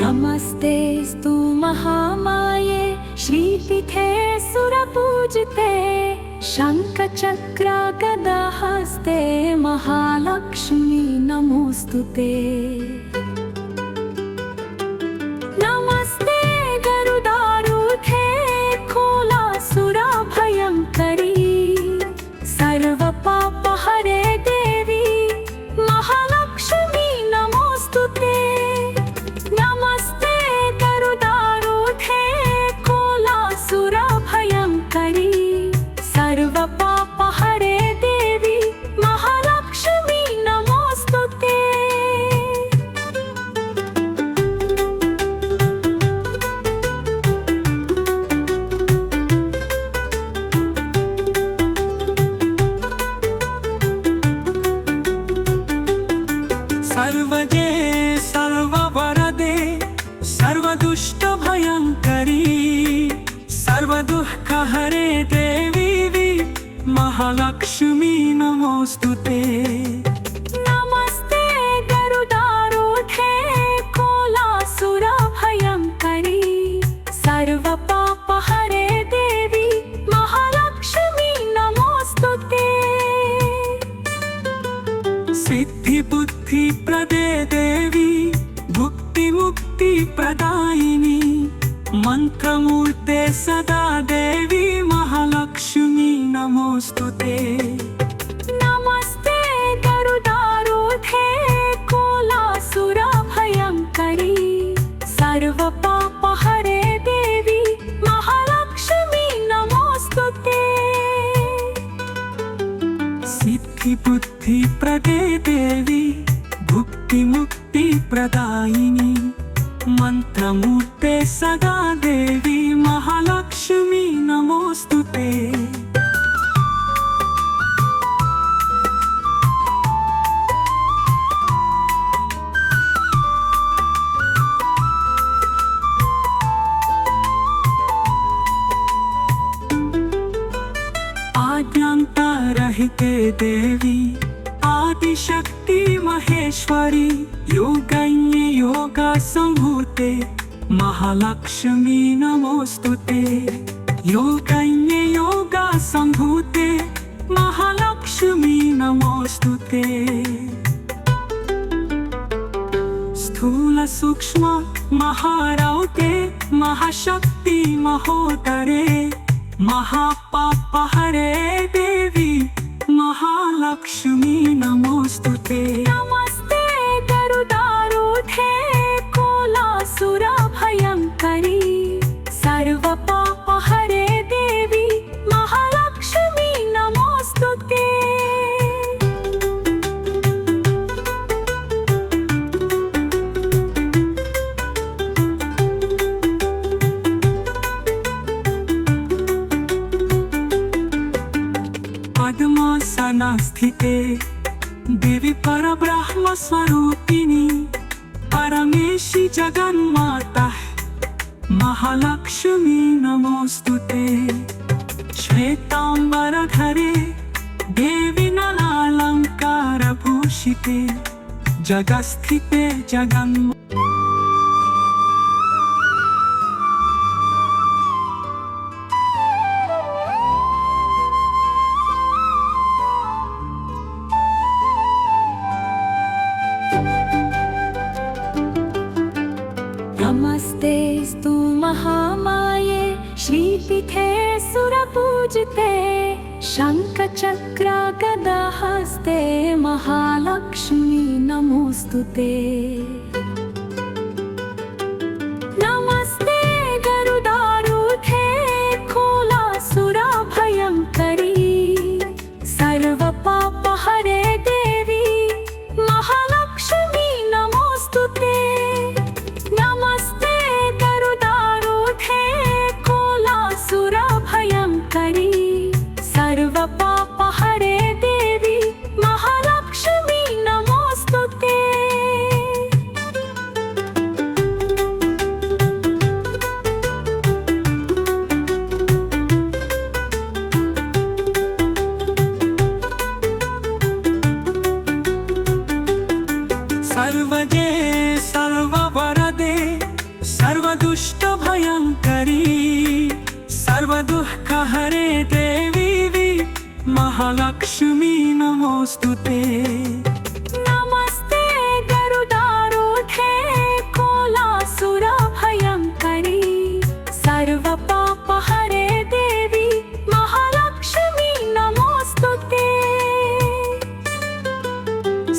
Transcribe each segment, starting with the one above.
नमस्तेस्तु महामाये श्रीपीठे सुरपूजिते शङ्खचक्र गदाहस्ते महालक्ष्मी नमोस्तुते। नमस्ते गरुडारूढे कोलासुरभयङ्करी सर्वपापहरे देवी महालक्ष्मी नमोस्तुते। नमस्ते गरुडारूढे कोलासुरभयङ्करी सर्वपापहरे देवी महालक्ष्मी नमोस्तुते। सर्वगे सर्ववरदे सर्वदुष्टभयङ्करी सर्वदुःखहरे देवी महालक्ष्मी नमोस्तुते। नमस्ते गरुडारूढे कोलासुरभयङ्करी सर्वपापहरे देवी महालक्ष्मी नमोस्तुते। सिद्धिबुद्धिप्रदे देवी भुक्तिमुक्तिप्रदायिनी मंत्रमूर्ते सदा देवी महालक्ष्मी नमोस्तुते। नमस्ते गरुडारूढे कोलासुरभयङ्करी सर्वपापहरे देवी महालक्ष्मी नमोस्तुते। सिद्धिबुद्धिप्रदे देवी भुक्तिमुक्तिप्रदायिनी मंत्रमूर्ते सदा देवी महालक्ष्मी नमोस्तुते। आद्यन्तरहिते देवी आदिशक्ति महेश्वरी योगज्ञे योगसंभूते महालक्ष्मी नमोस्तुते। योगज्ञे योगसंभूते महालक्ष्मी नमोस्तुते। स्थूल सूक्ष्म महारौते महाशक्ति महोदरे महापापहरे देवी महालक्ष्मी नमोस्तुते। नमस्ते गरुडारूढे कोलासुरभयङ्करी सर्वपापहरे देवी महालक्ष्मी नमोस्तुते। पद्मासनस्थिते देवी परब्रह्म स्वरूपिणी परमेशी जगन्माता महालक्ष्मी नमोस्तुते। श्वेतांबरधरे देवी नलालंकारभूषिते जगस्थिते जगन्मा। नमस्तेस्तु महामाये श्रीपीठे सुरपूजिते शङ्खचक्र गदाहस्ते महालक्ष्मी नमोस्तुते। नमस्ते गरुडारूढे कोलासुरभयङ्करी सर्वपापहरे देवी महालक्ष्मी नमोस्तुते। नमस्ते गरुडारूढे कोलासुरभयङ्करी सर्वपापहरे देवी महालक्ष्मी नमोस्तुते। सर्वगे सर्ववरदे सर्वदुष्ट भयंकरी सर्वदुःखहरे देवी महालक्ष्मी नमोस्तुते। नमस्ते गरुडारूढे कोलासुरभयङ्करी सर्वपापहरे देवी महालक्ष्मी नमोस्तुते।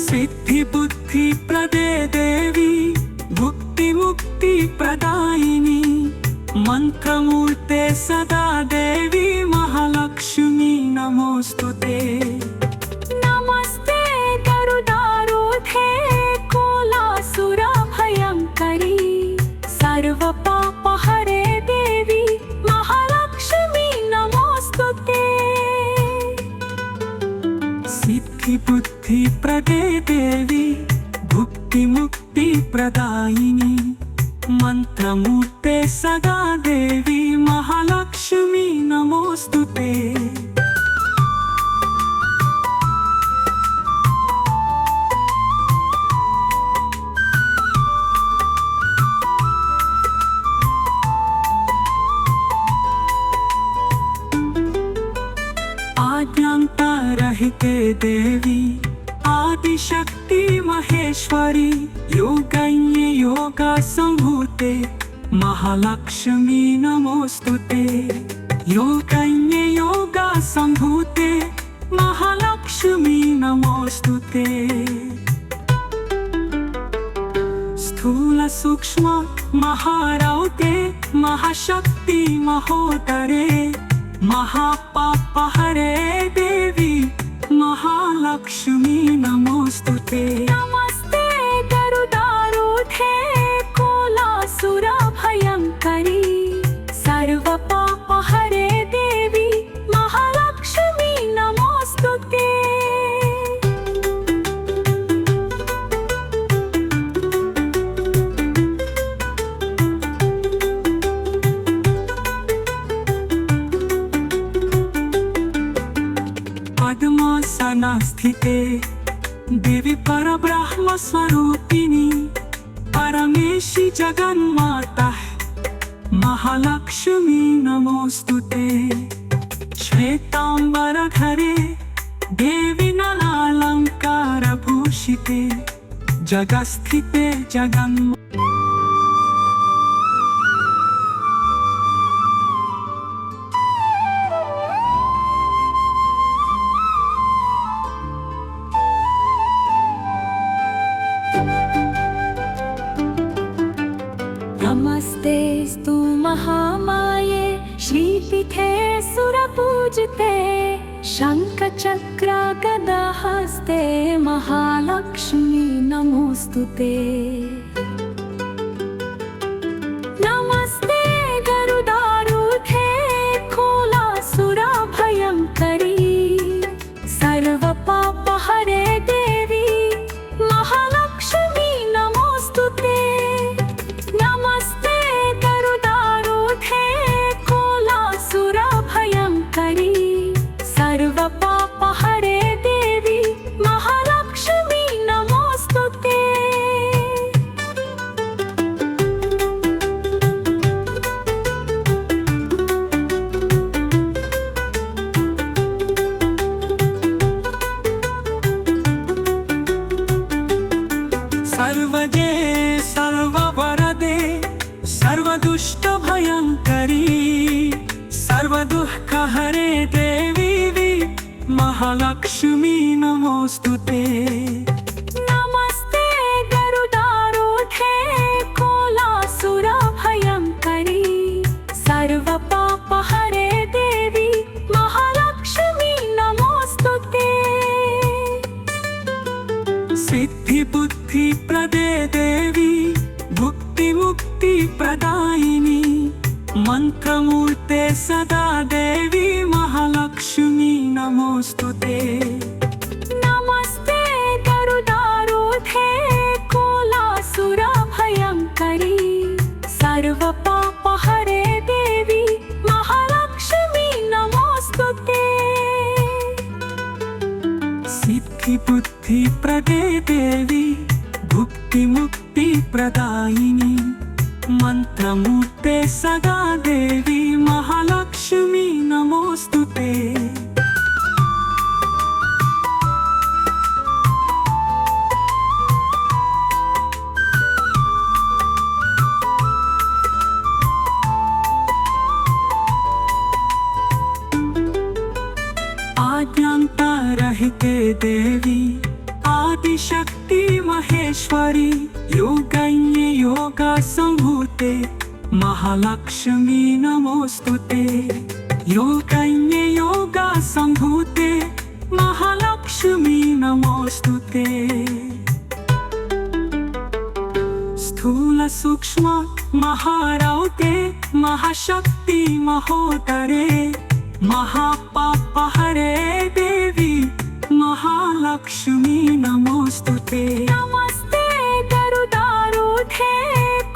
सिद्धि बुद्धि प्रदे देवी भुक्ति मुक्ति प्रदायिनी मंत्रमूर्ते सदा देवी महालक्ष्मी नमोस्तुते। नमस्ते गरुडारूढे कोलासुरभयङ्करी सर्वपापहरे देवी महालक्ष्मी नमोस्तुते। सिद्धि बुद्धि प्रदे देवी भुक्ति मुक्ति प्रदायिनी मंत्रमूर्ते सदा देवी महालक्ष्मी नमोस्तुते। आज्ञान्ता रहिते देवी आदिशक्ति महेश्वरी योगज्ञ योगा संभूते महालक्ष्मी नमोस्तुते। योगज्ञ योगा संभूते महालक्ष्मी नमोस्तुते। स्थूल सूक्ष्म महारौते महाशक्ति महोदरे महापापहरे देवी महालक्ष्मी नमोस्तुते। नमस्ते गरुडारूढे कोलासुरभयङ्करी सर्वपापहरे देवी महालक्ष्मी नमोस्तुते। पद्मासना स्थिते देवी परब्रह्म स्वरूपिणी परमेशी जगन्माता महालक्ष्मी नमोस्तुते। श्वेतांबरधरे देवी नलालंकार भूषिते जगस्थिते जगन्मा। नमस्तेस्तु महामाये श्रीपीठे सुरपूजिते शङ्खचक्र गदाहस्ते महालक्ष्मी नमोस्तुते। नमस्ते गरुडारूढे कोलासुरभयङ्करी सर्वपापहरे देवी महालक्ष्मी नमोस्तुते। नमस्ते गरुडारूढे कोलासुरभयङ्करी सर्वपापहरे देवी महालक्ष्मी नमोस्तुते। सर्वजे सर्ववरदे सर्वदुष्ट भयंकरी सर्वदुःखहरे देवी महालक्ष्मी नमोस्तुते। नमस्ते गरुडारूढे कोलासुरभयङ्करी सर्वपापहरे देवी महालक्ष्मी नमोस्तुते। सिद्धि बुद्धि प्रदे देवी भुक्ति मुक्ति प्रदायिनी मंत्रमूर्ते सदा देवी महालक्ष्मी नमोस्तुते। नमस्ते गरुडारूढे कोलासुरभयङ्करी सर्वपापहरे देवी महालक्ष्मी नमोस्तुते। सिद्धि बुद्धि प्रदे देवी भुक्ति मुक्ति प्रदायिनी मंत्रमूर्ते सदा देवी महालक्ष्मी नमोस्तुते। आद्यंता रहते देवी आदिशक्ति महेश्वरी योगज्ञ योगा संभूते महालक्ष्मी नमोस्तुते। योगज्ञ योगा संभूते महालक्ष्मी नमोस्तुते। स्थूल सूक्ष्म महारौते महाशक्ति महोदरे महापापहरे देवी महालक्ष्मी नमोस्तुते। नमस्ते गरुडारूढे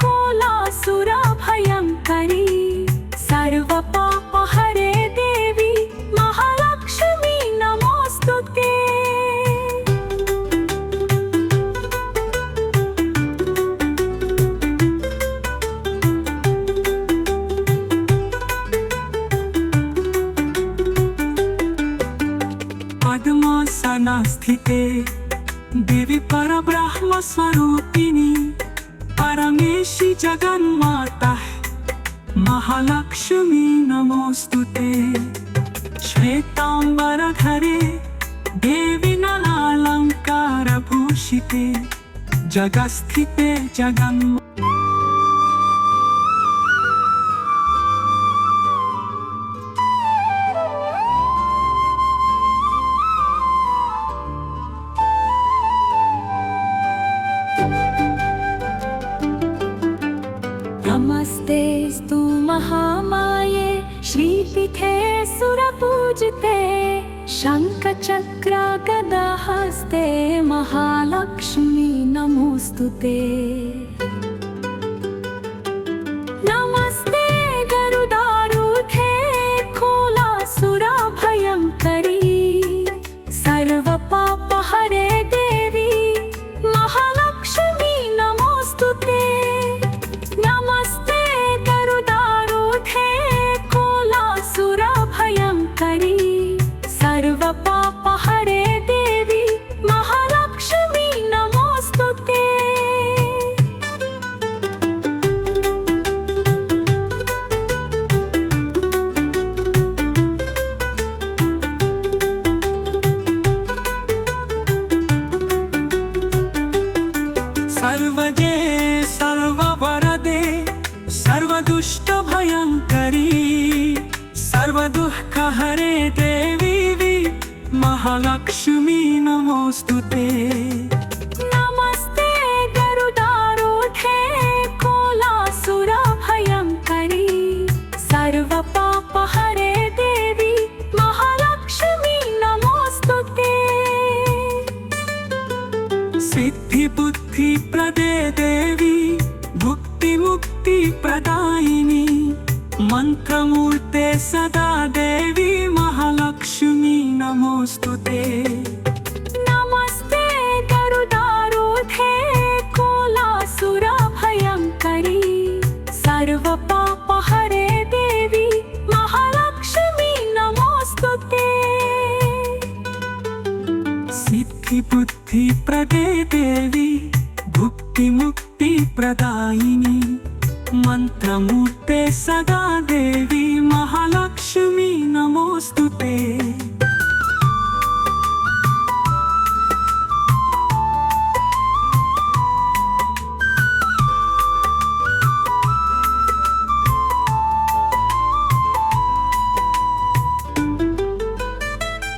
कोलासुरभयङ्करी सर्वपापहरे देवी महालक्ष्मी नमोस्तुते। पद्मासनस्थिते देवी परब्रह्म स्वरूपिणी परमेशी जगन्माता महालक्ष्मी नमोस्तुते। श्वेतांबरधरे देवी नलालंकार भूषिते जगस्थिते जगन्मा। नमस्तेस्तु महामाये श्रीपीठे सुरपूजिते शङ्खचक्र गदाहस्ते महालक्ष्मी नमोस्तुते। नमस्ते गरुडारूढे कोलासुरभयङ्करी सर्वपापहरे देवी महालक्ष्मी नमोस्तुते। नमस्ते गरुडारूढे कोलासुरभयङ्करी सर्वपापहरे देवी महालक्ष्मी नमोस्तुते। सर्वजे सर्ववरदे सर्वदुष्टभयङ्करी सर्वदुःखहरे देवी महालक्ष्मी नमोस्तुते। नमस्ते गरुडारूढे कोलासुरभयङ्करी सर्वपापहरे देवी महालक्ष्मी नमोस्तुते। सिद्धि बुद्धि प्रदे देवी भुक्ति मुक्ति प्रदायिनी मंत्रमूर्ते सदा देवी महालक्ष्मी नमोस्तुते। नमस्ते गरुडारूढे कोलासुरभयङ्करी सर्वपापहरे देवी महालक्ष्मी नमोस्तुते। सिद्धि बुद्धि प्रदे देवी भुक्ति मुक्ति प्रदायिनी मंत्रमूर्ते सदा देवी महालक्ष्मी नमोस्तुते।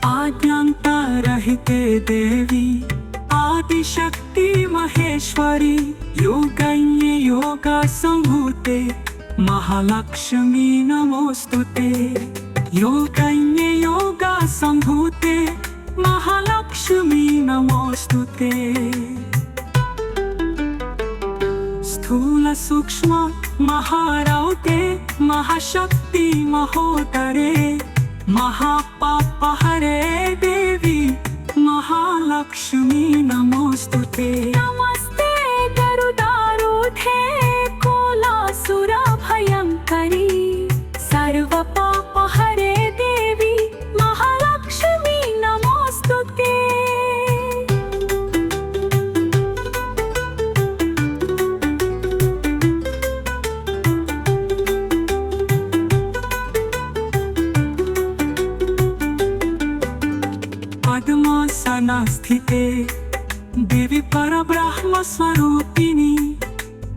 आद्यंता रहते देवी आदिशक्ति महेश्वरी योगज्ञ योगा संभूते महालक्ष्मी नमोस्तुते। योगज्ञ योगा संभूते महालक्ष्मी नमोस्तुते। स्थूल सूक्ष्म महारौते महाशक्ति महोदरे महापापहरे देवी महालक्ष्मी नमोस्तुते। नमस्ते गरुडारूढे कोलासुरभयङ्करी हरे देवी महालक्ष्मी नमोस्तुते। पद्मासनस्थिते देवी परब्रह्म स्वरूपिणी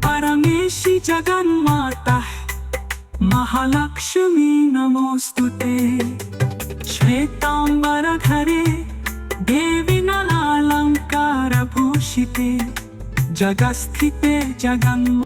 परमेशी जगन्माता महालक्ष्मी नमोस्तुते। श्वेतांबरधरे देवी नलालंकार भूषिते जगस्थिते जगन्म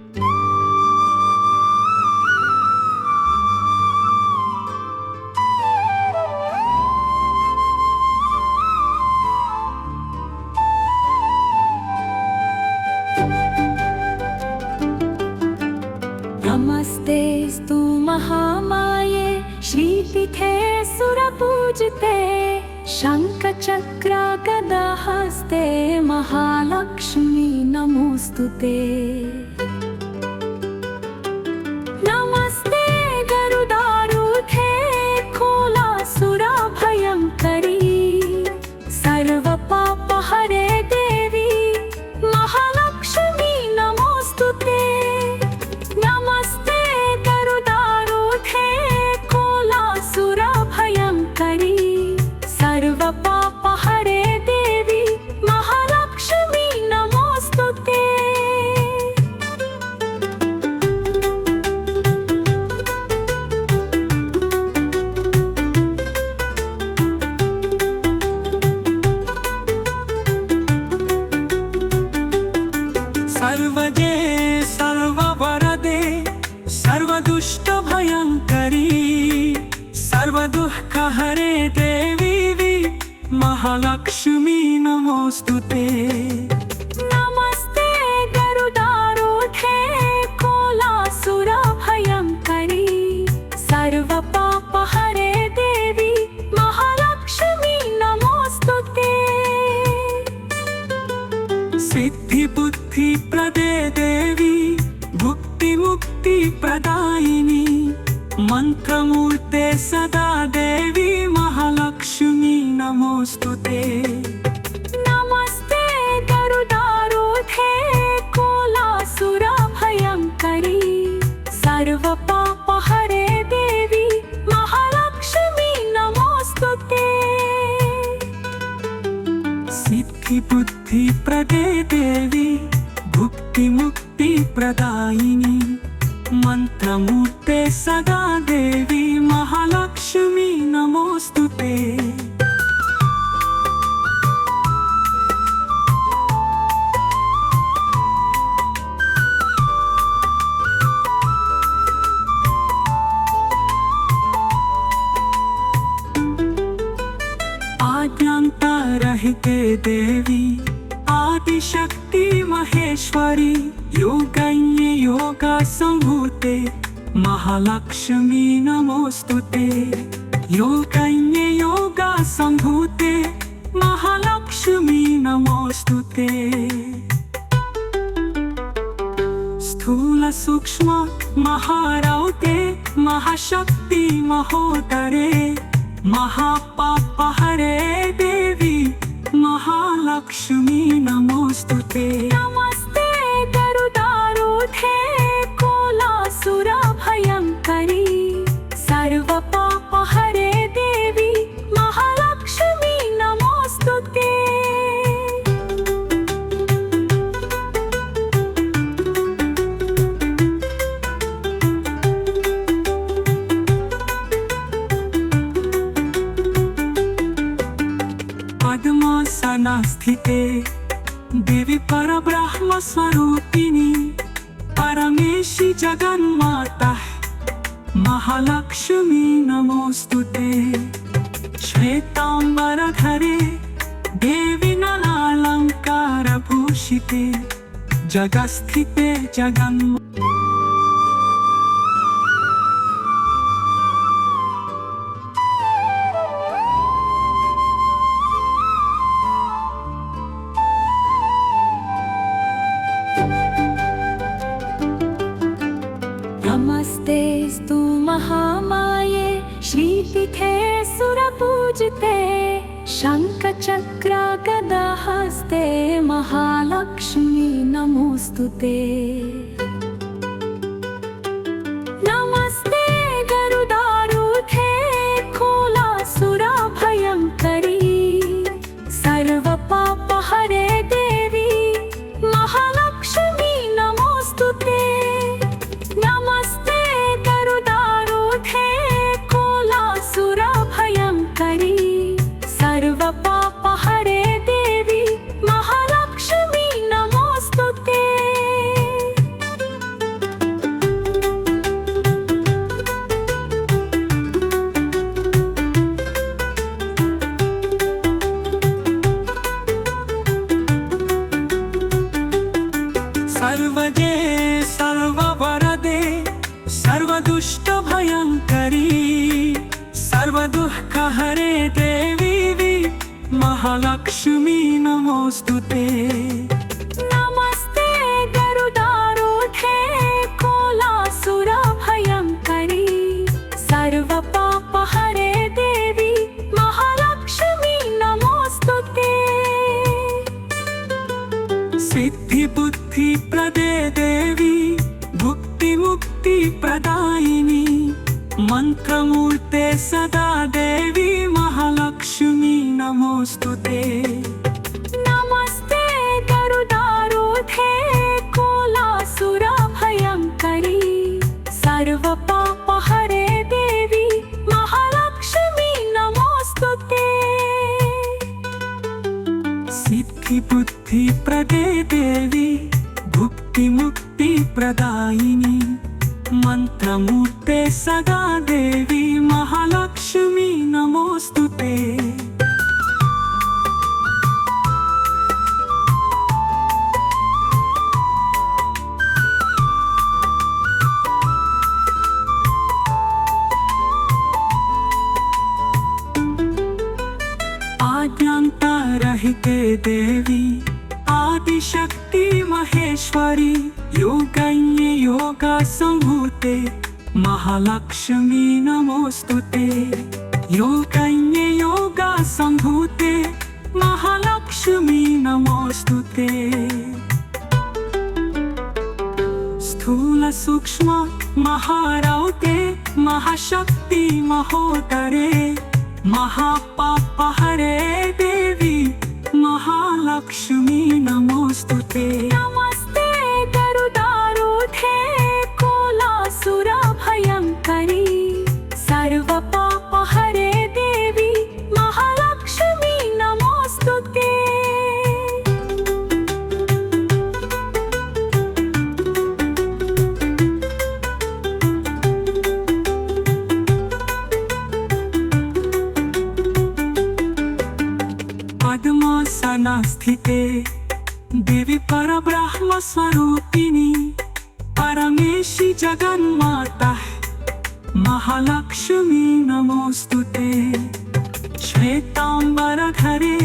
नमस्तेस्तु महामाये श्रीपीठे सुरपूजिते शङ्खचक्र गदाहस्ते महालक्ष्मी नमोस्तुते। नमस्ते गरुडारूढे कोलासुरभयङ्करी सर्वपापहरे देवी महालक्ष्मी नमोस्तुते। नमस्ते गरुडारूढे कोलासुरभयङ्करी सर्वपापहरे देवी महालक्ष्मी नमोस्तुते। सर्वदे सर्ववरदे सर्वदुष्टभयङ्करी सर्वदुःखहरे देवी महालक्ष्मी नमोस्तुते। नमस्ते गरुडारूढे कोलासुरभयङ्करी सर्वपापहरे देवी महालक्ष्मी नमोस्तुते। सिद्धिबुद्धिप्रदे देवी भुक्तिमुक्तिप्रदायिनी मंत्रमूर्ते सदा देवी महालक्ष्मी नमोस्तुते। नमस्ते गरुडारूढे कोलासुरभयङ्करी सर्वपापहरे देवी महालक्ष्मी नमोस्तुते। सिद्धिबुद्धिप्रदे देवी भुक्तिमुक्तिप्रदायिनी मंत्रमूर्ते सदा देवी महालक्ष्मी नमोस्तुते। आद्यन्तरहिते देवी आदिशक्ति महेश्वरी योगज्ञे योगसंभूते महालक्ष्मी नमोस्तुते। योगज्ञे योगसंभूते महालक्ष्मी नमोस्तुते। स्थूल सूक्ष्म महारौते महाशक्ति महोदरे महापापहरे देवी महालक्ष्मी नमोस्तुते। नमस्ते गरुडारूढे कोलासुरभयङ्करी सर्वपापहरे देवी महालक्ष्मी नमोस्तुते। पद्मासनस्थिते देवी परब्रह्म स्वरूपिणी परमेशी जगन्माता महालक्ष्मी नमोस्तुते। श्वेतांबरधरे देवी नलालंकार भूषिते जगस्थिते जगन्म नमस्तेस्तु महामाये श्रीपीठे सुरपूजिते शङ्खचक्र गदा हस्ते महालक्ष्मी नमोऽस्तुते। नमस्ते गरुडारूढे कुलासुरभयङ्करी सर्वपापहरे देवी महालक्ष्मी नमोऽस्तुते। नमस्ते गरुडारूढे कुलासुरभयङ्करी सर्वपापहरे देवी महालक्ष्मी नमोऽस्तुते। सर्वदे सर्ववरदे सर्वदुष्टभयङ्करी सर्वदुःखहरे देवी महालक्ष्मी नमोऽस्तुते। नमस्ते गरुडारूढे कुलासुरभयङ्करी सर्वपापहरे देवी महालक्ष्मी नमोऽस्तुते। सिद्धिबुद्धिप्रदे देवी भुक्तिमुक्तिप्रदायिनी मन्त्रमूर्ते सदा देवी महालक्ष्मी नमोऽस्तुते। नमस्ते गरुडारूढे कुलासुरभयङ्करी सर्वपापहरे देवी महालक्ष्मी नमोऽस्तुते। सिद्धिबुद्धिप्रदे देवी भुक्तिमुक्तिप्रदायिनी मन्त्रमूर्ते सदा देवी महालक्ष्मी नमोऽस्तुते। आद्यन्तरहिते देवी आदिशक्ति महेश्वरी योगज्ञे योगसम्भूते महालक्ष्मी नमोऽस्तुते। योगज्ञे योगसम्भूते महालक्ष्मी नमोऽस्तुते। स्थूल सूक्ष्म महारौते महाशक्ति महोदरे महापापहरे देवी महालक्ष्मी नमोऽस्तुते। नमस्ते गरुडारूढे कुलासुरभयङ्करी सर्वपापहरे देवी महालक्ष्मी नमोऽस्तुते। पद्मासनस्थिते देवी परब्रह्म स्वरूपिणी परमेशी जगन्माता महालक्ष्मी नमोऽस्तुते। श्वेताम्बरधरे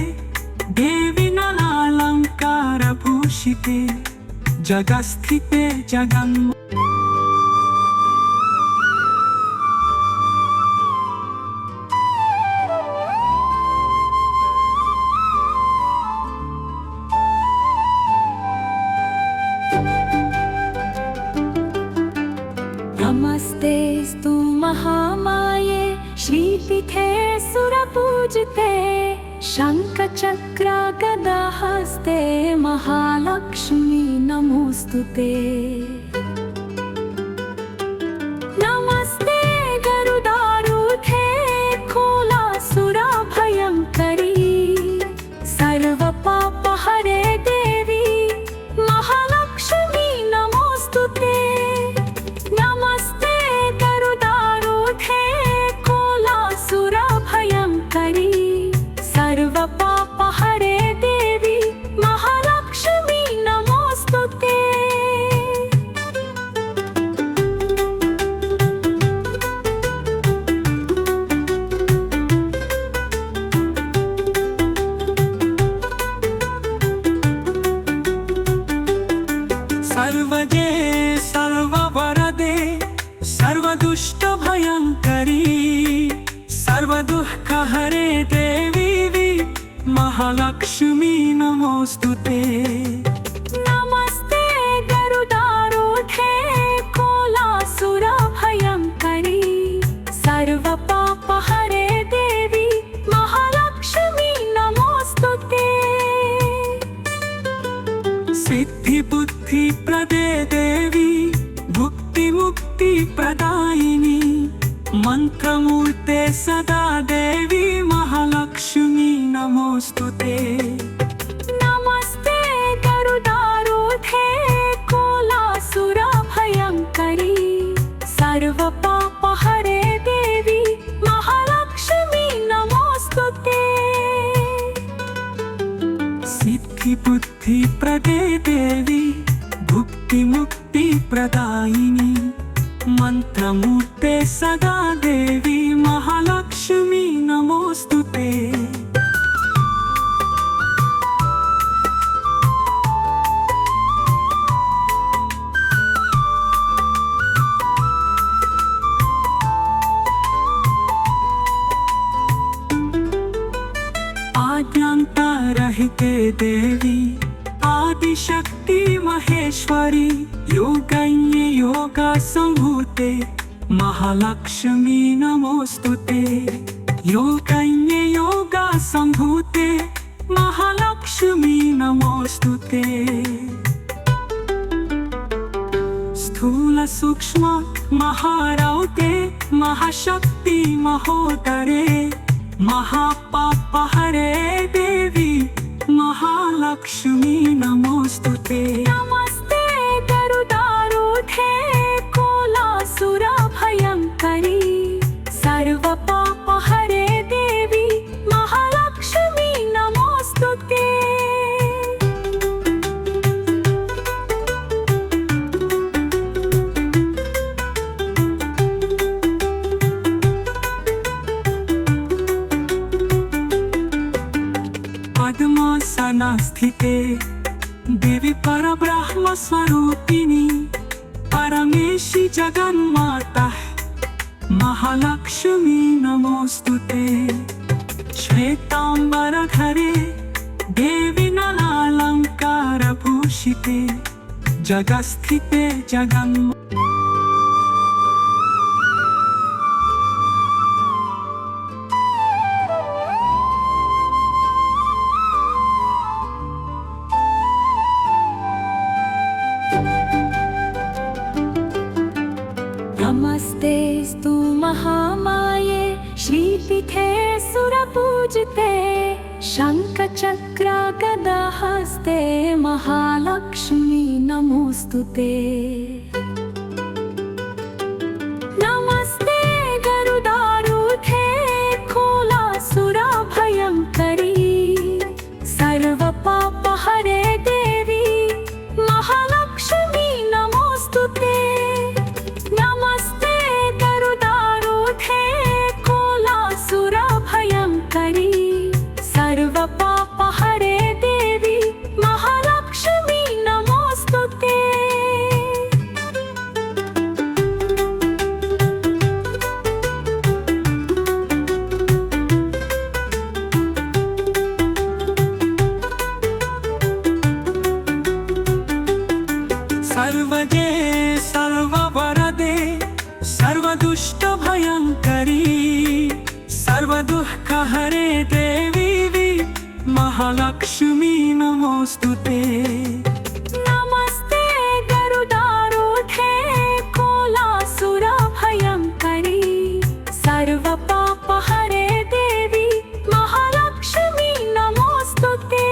देवी नलालङ्कारभूषिते जगस्थिते जगन्म नमस्तेस्तु महामाये श्रीपीठे सुरपूजिते शङ्खचक्र गदा हस्ते महालक्ष्मी नमोऽस्तुते। नमस्ते गरुडारूढे कुलासुरभयङ्करी सर्वपापहरे देवी महालक्ष्मी नमोऽस्तुते। नमस्ते गरुडारूढे कुलासुरभयङ्करी सर्वपापहरे देवी महालक्ष्मी नमोऽस्तुते। सर्वदे सर्ववरदे सर्वदुष्टभयङ्करी सर्वदुःखहरे देवी महालक्ष्मी नमोस्तुते। नमस्ते गरुडारूढे कोलासुरभयङ्करी सर्वपापहरे देवी महालक्ष्मी नमोस्तुते। सिद्धिबुद्धिप्रदे देवी भुक्तिमुक्तिप्रदायिनी मंत्रमूर्ते सदा देवी महालक्ष्मी नमोस्तुते। नमस्ते गरुडारूढे कोलासुरभयङ्करी सर्वपापहरे देवी महालक्ष्मी नमोस्तुते। सिद्धिबुद्धिप्रदे देवी भुक्तिमुक्तिप्रदायिनी मंत्रमूर्ते सदा देवी महालक्ष्मी नमोस्तुते। आज्ञान्तरहिते देवी आदिशक्ति महेश्वरी योगज्ञे योगसंभूते महालक्ष्मी नमोस्तुते। योगज्ञे योगसंभूते महालक्ष्मी नमोस्तुते। स्थूल सूक्ष्म महारौते महाशक्ति महोदरे महापापहरे देवी महालक्ष्मी नमोस्तुते। नमस्ते गरुडारूढे कोलासुरभयङ्करी सर्वपापहरे देवी महालक्ष्मी नमोस्तुते। पद्मासनस्थिते देवी परब्रह्म स्वरूपिणी परमेशी जगन्माता महालक्ष्मी नमोस्तुते। श्वेतांबरधरे देवी नलालंकारभूषिते जगस्थिते जगन्मा। नमस्तेस्तु महामाये श्रीपीठे सुरपूजिते शङ्खचक्र गदाहस्ते महालक्ष्मी नमोस्तुते। नमस्ते गरुडारूढे कोलासुरभयङ्करी सर्वपापहरे देवी महालक्ष्मी नमोस्तुते। नमस्ते गरुडारूढे कोलासुरभयङ्करी सर्वपापहरे देवी महालक्ष्मी नमोस्तुते। सर्वजे सर्ववरदे सर्वदुष्टभयङ्करी सर्वदुःखहरे देवी महालक्ष्मी नमोस्तुते। नमस्ते गरुडारूढे कोलासुरभयङ्करी सर्वपापहरे देवी महालक्ष्मी नमोस्तुते।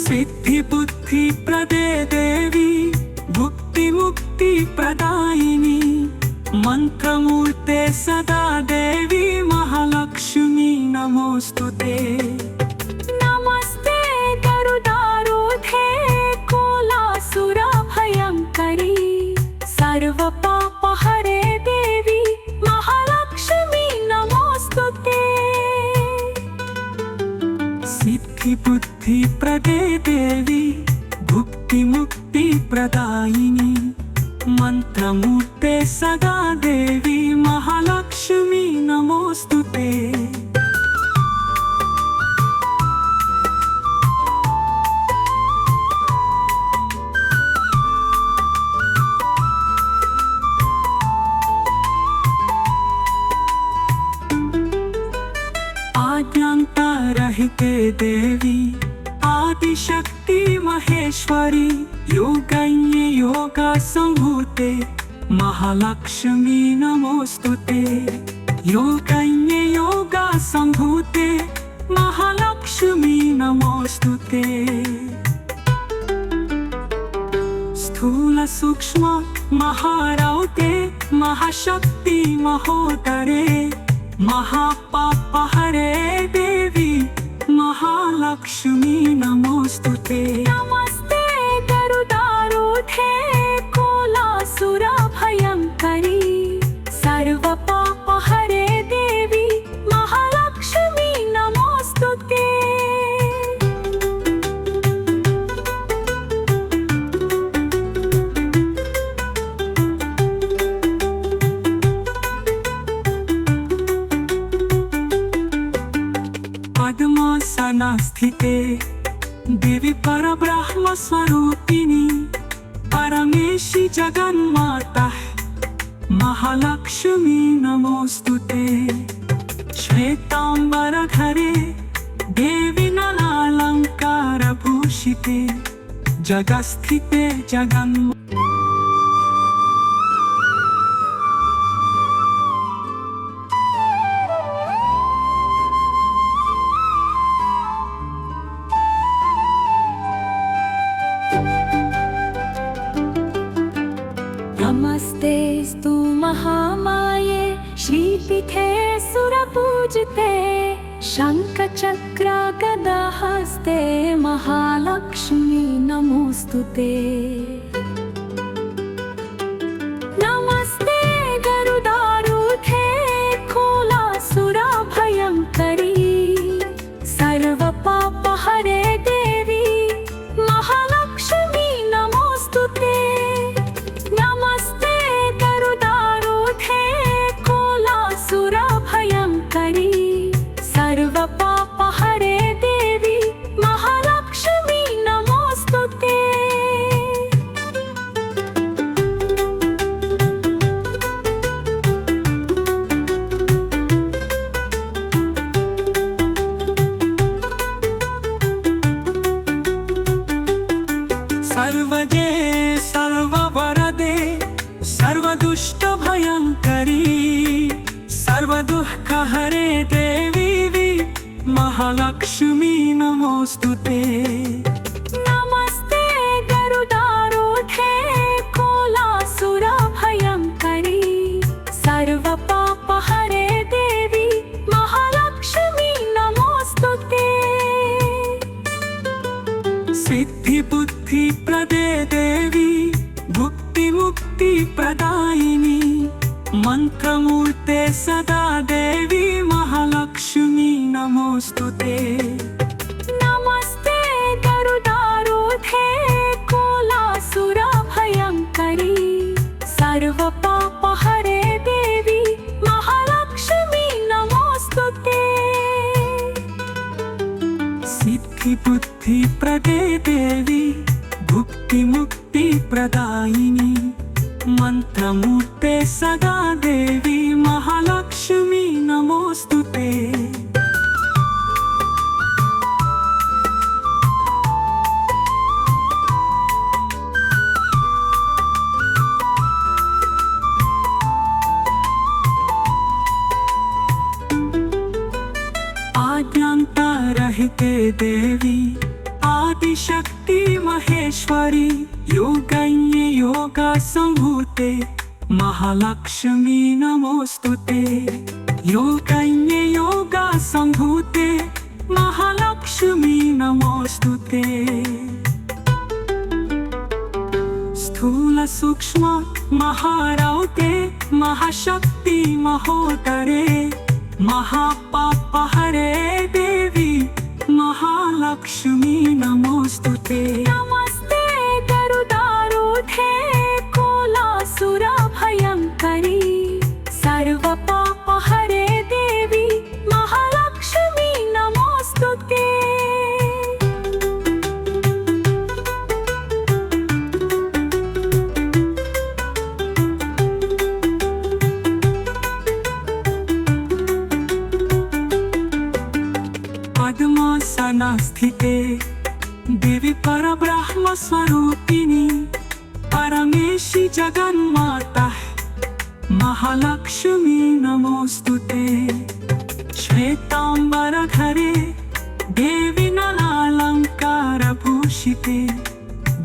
सिद्धिबुद्धिप्रदे देवी भुक्तिमुक्तिप्रदायिनी मंत्रमूर्ते सदा देवी महालक्ष्मी नमोस्तुते। नमस्ते गरुडारूढे कोलासुरभयङ्करी सर्वपापहरे देवी महालक्ष्मी नमोस्तुते। सिद्धिबुद्धिप्रदे देवी भुक्तिमुक्तिप्रदायिनी मंत्रमूर्ते सदा देवी महालक्ष्मी नमोस्तुते। आद्यंता रहिते देवी आदिशक्ति महेश्वरी योगज्ञे योगा संभूते महालक्ष्मी नमोस्तुते। योगज्ञे योगा संभूते महालक्ष्मी नमोस्तुते। स्थूल सूक्ष्म महारौते महाशक्ति महोदरे महापापहरे देवी महालक्ष्मी नमोस्तुते। नमस्ते गरुडारूढे कोलासुरभयङ्करी सर्वपापहरे देवी महालक्ष्मी नमोस्तुते। पद्मासनस्थिते देवी परब्रह्म स्वरूपिणी परमेशी जगन्माता महालक्ष्मी नमोस्तुते। श्वेतांबरधरे देवी नलालंकार भूषिते जगस्थिते जगन्मा। नमस्तेस्तु महामाये श्रीपीठे सुरपूजिते शङ्खचक्र गदाहस्ते महालक्ष्मी नमोस्तुते। नमस्ते गरुडारूढे कोलासुरभयङ्करी सर्वपापहरे देवी महालक्ष्मी नमोस्तुते। नमस्ते गरुडारूढे कोलासुरभयङ्करी सर्वपापहरे देवी महालक्ष्मी नमोस्तुते। सर्वजे सर्ववरदे सर्वदुष्टभयङ्करी सर्वदुःखहरे देवी महालक्ष्मी नमोस्तुते। नमस्ते गरुडारूढे कोलासुरभयङ्करी सर्वपापहरे देवी महालक्ष्मी नमोस्तुते। सिद्धि बुद्धि प्रदे देवी भुक्ति मुक्ति प्रदायिनी मंत्रमूर्ते सदा देवी महालक्ष्मी नमोस्तुते। नमस्ते गरुडारूढे कोलासुरभयङ्करी सर्वपापहरे देवी महालक्ष्मी नमोस्तुते। सिद्धि बुद्धि प्रदे देवी भुक्ति मुक्ति प्रदायिनी मंत्रमूर्ते सदा देवी महालक्ष्मी नमोस्तुते। आद्यंता रहिते देवी आदिशक्ति महेश्वरी योगज्ञे योगा संभूते महालक्ष्मी नमोस्तुते। योगज्ञे योगा संभूते महालक्ष्मी नमोस्तुते। स्थूल सूक्ष्म महारौते महाशक्ति महोदरे महापापहरे देवी महालक्ष्मी नमोस्तुते। नमस्ते गरुडारूढे कोलासुरभयङ्करी स्वरूपिणी परमेशी जगन्माता महालक्ष्मी नमोस्तुते श्वेतांबरधरे देवी नलालंकार भूषिते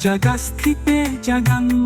जगस्थिते जगन्माता